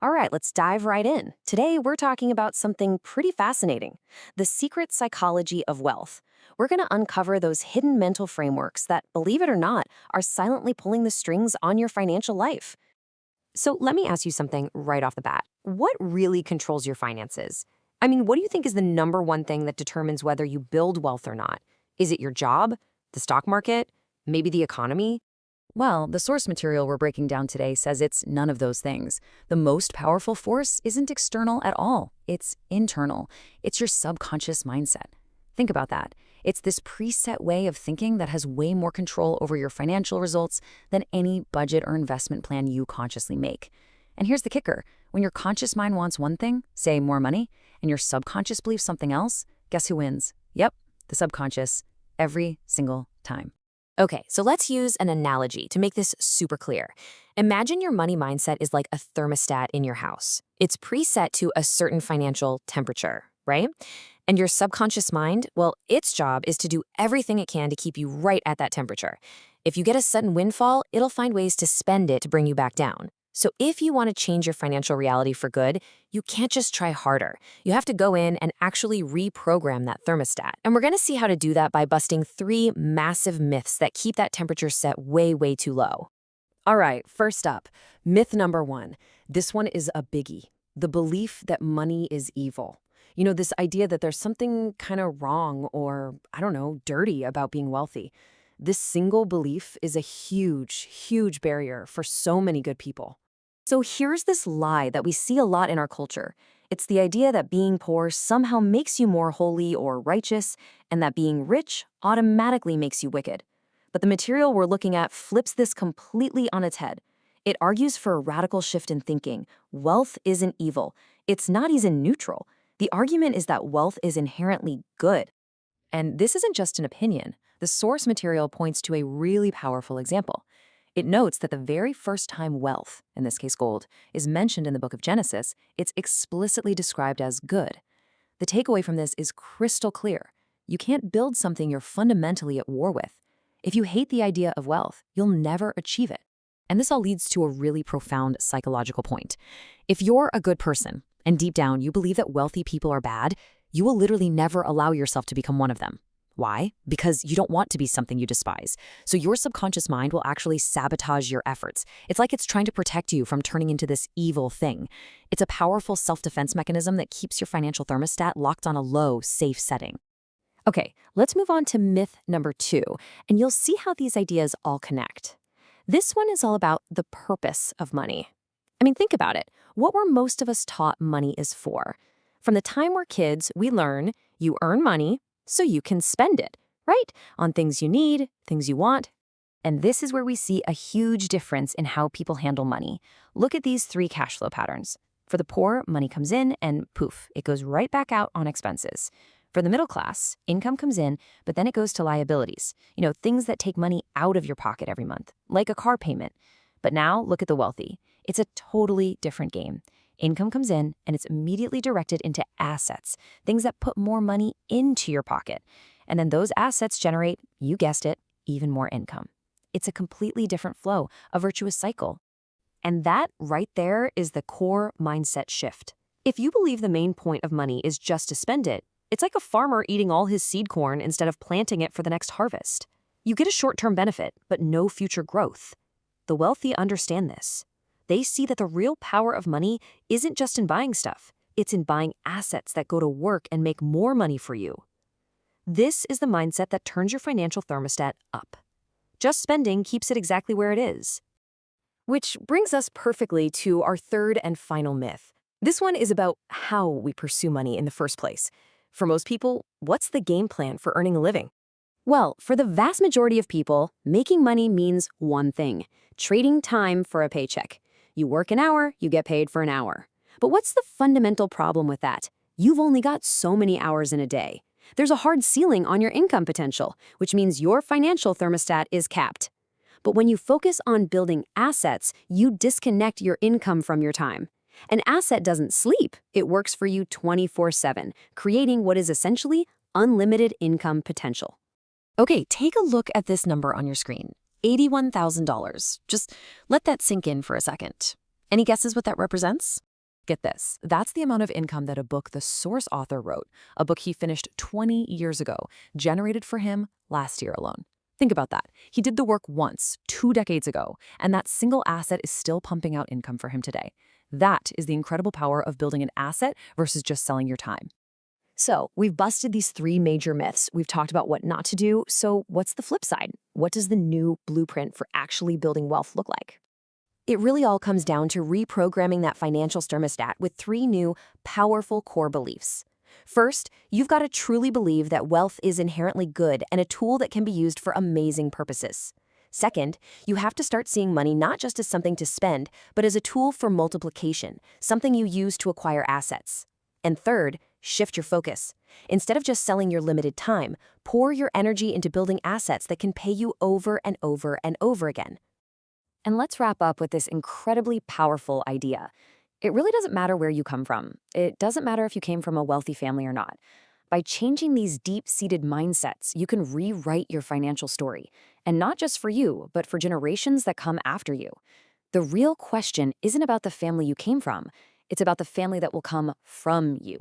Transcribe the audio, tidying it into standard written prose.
All right, let's dive right in. Today, we're talking about something pretty fascinating: the secret psychology of wealth. We're going to uncover those hidden mental frameworks that, believe it or not, are silently pulling the strings on your financial life. So, let me ask you something right off the bat. What really controls your finances? I mean, what do you think is the number one thing that determines whether you build wealth or not? Is it your job, the stock market, maybe the economy? Well, the source material we're breaking down today says it's none of those things. The most powerful force isn't external at all. It's internal. It's your subconscious mindset. Think about that. It's this preset way of thinking that has way more control over your financial results than any budget or investment plan you consciously make. And here's the kicker. When your conscious mind wants one thing, say more money, and your subconscious believes something else, guess who wins? Yep, the subconscious, every single time. Okay, so let's use an analogy to make this super clear. Imagine your money mindset is like a thermostat in your house. It's preset to a certain financial temperature, right? And your subconscious mind, well, its job is to do everything it can to keep you right at that temperature. If you get a sudden windfall, it'll find ways to spend it to bring you back down. So if you want to change your financial reality for good, you can't just try harder. You have to go in and actually reprogram that thermostat. And we're going to see how to do that by busting three massive myths that keep that temperature set way, way too low. All right, first up, myth number one. This one is a biggie: the belief that money is evil. You know, this idea that there's something kind of wrong or, I don't know, dirty about being wealthy. This single belief is a huge, huge barrier for so many good people. So here's this lie that we see a lot in our culture. It's the idea that being poor somehow makes you more holy or righteous, and that being rich automatically makes you wicked. But the material we're looking at flips this completely on its head. It argues for a radical shift in thinking. Wealth isn't evil. It's not even neutral. The argument is that wealth is inherently good. And this isn't just an opinion. The source material points to a really powerful example. It notes that the very first time wealth, in this case gold, is mentioned in the book of Genesis, it's explicitly described as good. The takeaway from this is crystal clear. You can't build something you're fundamentally at war with. If you hate the idea of wealth, you'll never achieve it. And this all leads to a really profound psychological point. If you're a good person, and deep down you believe that wealthy people are bad, you will literally never allow yourself to become one of them. Why? Because you don't want to be something you despise. So your subconscious mind will actually sabotage your efforts. It's like it's trying to protect you from turning into this evil thing. It's a powerful self-defense mechanism that keeps your financial thermostat locked on a low, safe setting. Okay, let's move on to myth number two, and you'll see how these ideas all connect. This one is all about the purpose of money. I mean, think about it. What were most of us taught money is for? From the time we're kids, we learn you earn money so you can spend it, right? On things you need, things you want. And this is where we see a huge difference in how people handle money. Look at these three cash flow patterns. For the poor, money comes in and poof, it goes right back out on expenses. For the middle class, income comes in, but then it goes to liabilities. You know, things that take money out of your pocket every month, like a car payment. But now look at the wealthy. It's a totally different game. Income comes in and it's immediately directed into assets, things that put more money into your pocket. And then those assets generate, you guessed it, even more income. It's a completely different flow, a virtuous cycle. And that right there is the core mindset shift. If you believe the main point of money is just to spend it, it's like a farmer eating all his seed corn instead of planting it for the next harvest. You get a short-term benefit, but no future growth. The wealthy understand this. They see that the real power of money isn't just in buying stuff. It's in buying assets that go to work and make more money for you. This is the mindset that turns your financial thermostat up. Just spending keeps it exactly where it is. Which brings us perfectly to our third and final myth. This one is about how we pursue money in the first place. For most people, what's the game plan for earning a living? Well, for the vast majority of people, making money means one thing: trading time for a paycheck. You work an hour, you get paid for an hour. But what's the fundamental problem with that? You've only got so many hours in a day. There's a hard ceiling on your income potential, which means your financial thermostat is capped. But when you focus on building assets, you disconnect your income from your time. An asset doesn't sleep, it works for you 24/7, creating what is essentially unlimited income potential. Okay, take a look at this number on your screen. $81,000. Just let that sink in for a second. Any guesses what that represents? Get this, that's the amount of income that a book the source author wrote, a book he finished 20 years ago, generated for him last year alone. Think about that. He did the work once, 2 decades ago, and that single asset is still pumping out income for him today. That is the incredible power of building an asset versus just selling your time. So, we've busted these three major myths. We've talked about what not to do. So, what's the flip side? What does the new blueprint for actually building wealth look like? It really all comes down to reprogramming that financial thermostat with three new, powerful core beliefs. First, you've got to truly believe that wealth is inherently good and a tool that can be used for amazing purposes. Second, you have to start seeing money not just as something to spend, but as a tool for multiplication, something you use to acquire assets. And third, shift your focus. Instead of just selling your limited time, pour your energy into building assets that can pay you over and over and over again. And let's wrap up with this incredibly powerful idea. It really doesn't matter where you come from. It doesn't matter if you came from a wealthy family or not. By changing these deep-seated mindsets, you can rewrite your financial story. And not just for you, but for generations that come after you. The real question isn't about the family you came from. It's about the family that will come from you.